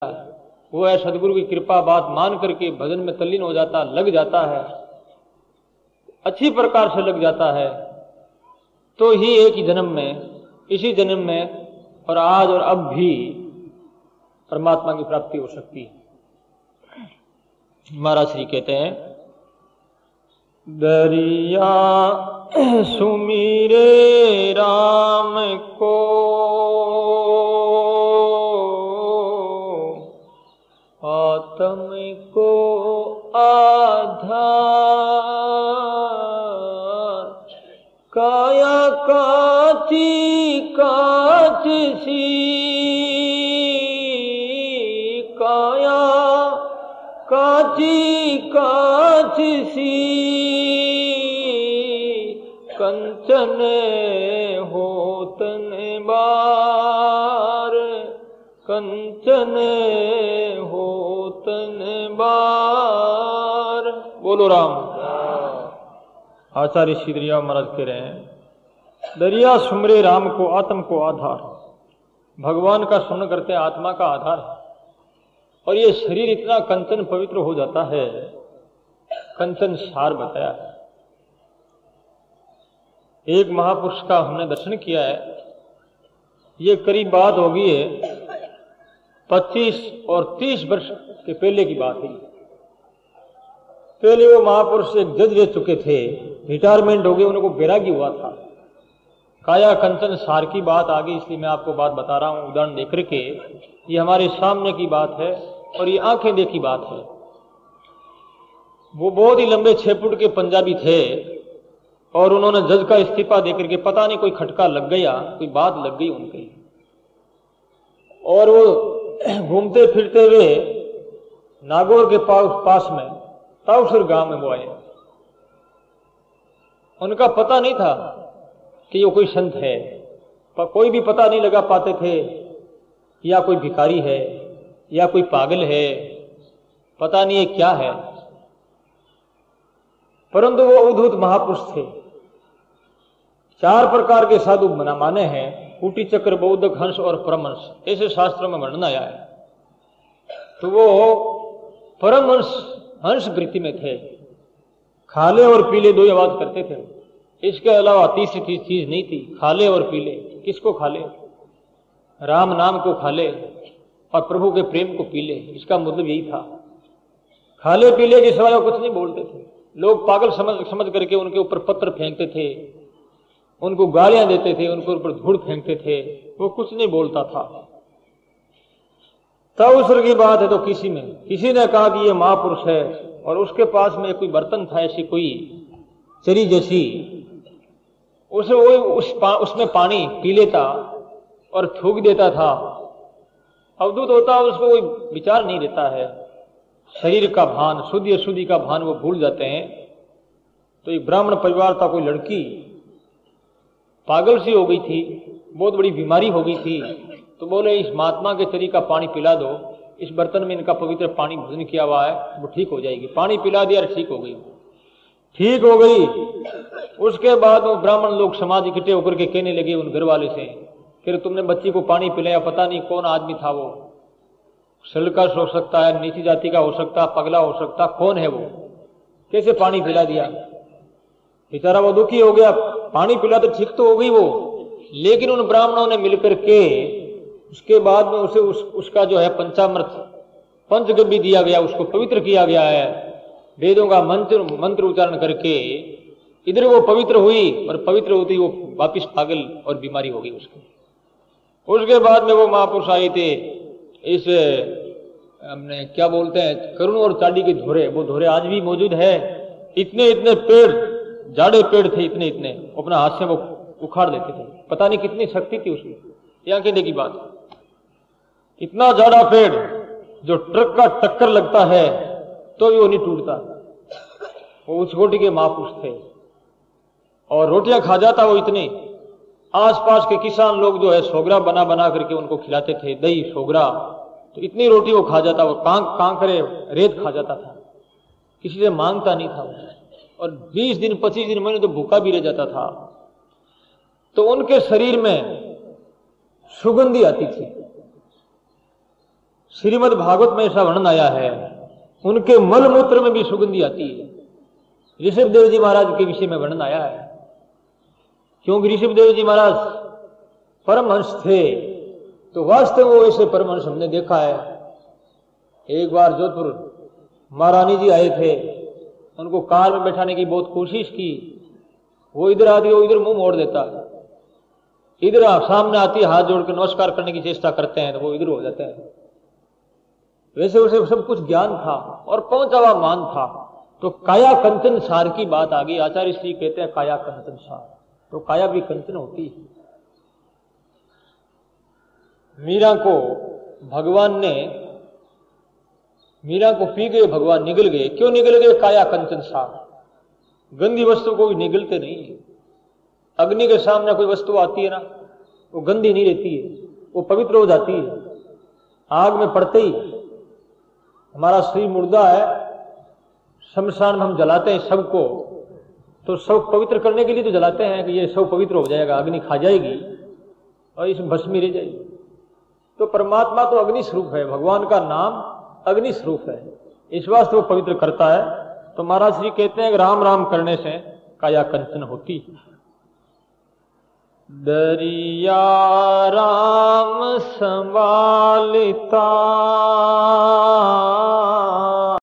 वो है सदगुरु की कृपा बात मान करके भजन में तल्लीन हो जाता, लग जाता है, अच्छी प्रकार से लग जाता है, तो ही एक ही जन्म में, इसी जन्म में और आज और अब भी परमात्मा की प्राप्ति हो सकती है। महाराज श्री कहते हैं, दरिया सुमीरे राम को आत्म को आधार, काया काची काच सी, काया काची काच सी, कंचन होतन बार, कंचन होतन बार। बोलो राम। आचार्य श्री दरिया महाराज कह रहे हैं, दरिया सुमरे राम को आत्म को आधार, भगवान का स्मरण करते आत्मा का आधार है। और ये शरीर इतना कंचन पवित्र हो जाता है, कंचन सार बताया है। एक महापुरुष का हमने दर्शन किया है, ये करीब बात होगी है 25 और 30 वर्ष के पहले की बात है। पहले वो महापुरुष एक जज रह चुके थे, रिटायरमेंट हो गए, उनको वैराग्य हुआ था। काया कंचन सार की बात आ गई, इसलिए मैं आपको बात बता रहा हूं उदाहरण देकर के। ये हमारे सामने की बात है और ये आंखें देखी बात है। वो बहुत ही लंबे 6 फुट के पंजाबी थे और उन्होंने जज का इस्तीफा देकर के, पता नहीं कोई खटका लग गया, कोई बात लग गई उनकी, और वो घूमते फिरते हुए नागौर के पास में ताउसर गांव में वो आए। उनका पता नहीं था कि ये कोई संत है, पर कोई भी पता नहीं लगा पाते थे, या कोई भिखारी है या कोई पागल है, पता नहीं ये क्या है। परंतु वो अद्भुत महापुरुष थे। 4 प्रकार के साधु माने हैं, कूटी चक्र बौद्धक हंस और परमहंस, ऐसे शास्त्रों में वर्णन आया है। तो वो परमहंस हंस वृत्ति में थे, खाले और पीले 2 आवाज करते थे। इसके अलावा तीसरी चीज नहीं थी। खाले और पीले, किसको खाले? राम नाम को खाले और प्रभु के प्रेम को पीले, इसका मतलब यही था। खाले पीले के सिवाय कुछ नहीं बोलते थे। लोग पागल समझ करके उनके ऊपर पत्थर फेंकते थे, उनको गालियां देते थे, उनके ऊपर धूल फेंकते थे, वो कुछ नहीं बोलता था। ताउसर की बात है तो किसी ने कहा कि ये महापुरुष है, और उसके पास में कोई बर्तन था, ऐसी कोई चरी जैसी, उसे वो उसमें पानी पी लेता और थूक देता था। अवधूत होता, उसको कोई विचार नहीं रहता है, शरीर का भान, शुद्धि अशुद्धि का भान वो भूल जाते हैं। तो एक ब्राह्मण परिवार था, कोई लड़की पागल सी हो गई थी, बहुत बड़ी बीमारी हो गई थी। तो बोले इस महात्मा के चरी का पानी पिला दो, इस बर्तन में इनका पवित्र पानी भोजन किया हुआ है, वो ठीक हो जाएगी। पानी पिला दिया और ठीक हो गई, ठीक हो गई। उसके बाद वो ब्राह्मण लोग समाज इकट्ठे होकर के कहने लगे उन घर वाले से, फिर तुमने बच्ची को पानी पिलाया, पता नहीं कौन आदमी था वो, सलकस हो सकता है, नीची जाति का हो सकता, पगला हो सकता, कौन है वो, कैसे पानी पिला दिया? बेचारा वो दुखी हो गया, पानी पिला तो ठीक तो हो गई वो, लेकिन उन ब्राह्मणों ने मिलकर के उसके बाद में उसे उसका जो है पंचामृत पंचगव्य दिया गया, उसको पवित्र किया गया है, वेदों का मंत्र उच्चारण करके। इधर वो पवित्र हुई और पवित्र होती वो वापिस पागल और बीमारी हो गई उसको। उसके बाद में वो महापुरुष आए थे, इस हमने क्या बोलते हैं, करुण और चाडी के धोरे, वो धोरे आज भी मौजूद है। इतने इतने पेड़, जाड़े पेड़ थे, इतने इतने, अपना हाथ से वो उखाड़ देते थे, पता नहीं कितनी शक्ति थी उसकी। यहाँ कहने की बात, इतना जाड़ा पेड़ जो ट्रक का टक्कर लगता है तो भी वो नहीं टूटता। वो उस कोटि के महापुरुष थे और रोटियां खा जाता वो इतनी। आसपास के किसान लोग जो है सोगरा बना बना करके उनको खिलाते थे, दही सोगरा, तो इतनी रोटी वो खा जाता, वो कांकरे रेत खा जाता था, किसी से मांगता नहीं था वो। और 20 दिन 25 दिन महीने तो भूखा भी रह जाता था। तो उनके शरीर में सुगंधी आती थी, श्रीमद् भागवत में ऐसा वर्णन आया है, उनके मल मूत्र में भी सुगंधी आती है। ऋषभदेव जी महाराज के विषय में वर्णन आया है, क्योंकि ऋषभदेव जी महाराज परमहंस थे, तो वास्तव में वो ऐसे परमहंस हमने देखा है। एक बार जोधपुर महारानी जी आए थे, उनको कार में बैठाने की बहुत कोशिश की, वो इधर आती है, वो इधर मुंह मोड़ देता है, इधर सामने आती है, हाथ जोड़कर नमस्कार करने की चेष्टा करते हैं तो वो इधर हो जाता है। वैसे उसे सब कुछ ज्ञान था और पहुंचा हुआ मान था। तो काया कंचन सार की बात आ गई। आचार्य श्री कहते हैं काया कंचन सार, तो काया भी कंचन होती है। मीरा को भगवान ने, मीरा को पी गए भगवान, निगल गए। क्यों निगल गए? काया कंचन सार। गंदी वस्तु को भी निगलते नहीं है। अग्नि के सामने कोई वस्तु आती है ना, वो गंदी नहीं रहती है, वो पवित्र हो जाती है। आग में पड़ते ही हमारा शरीर मुर्दा है, शमशान में हम जलाते हैं सबको, तो सब पवित्र करने के लिए तो जलाते हैं कि ये सब पवित्र हो जाएगा, अग्नि खा जाएगी और इसमें भस्मी रह जाएगी। तो परमात्मा तो अग्नि स्वरूप है, भगवान का नाम अग्नि स्वरूप है, इस वास्ते वो पवित्र करता है। तो महाराज श्री कहते हैं कि राम राम करने से काया कंचन होती है। दरिया राम संभालता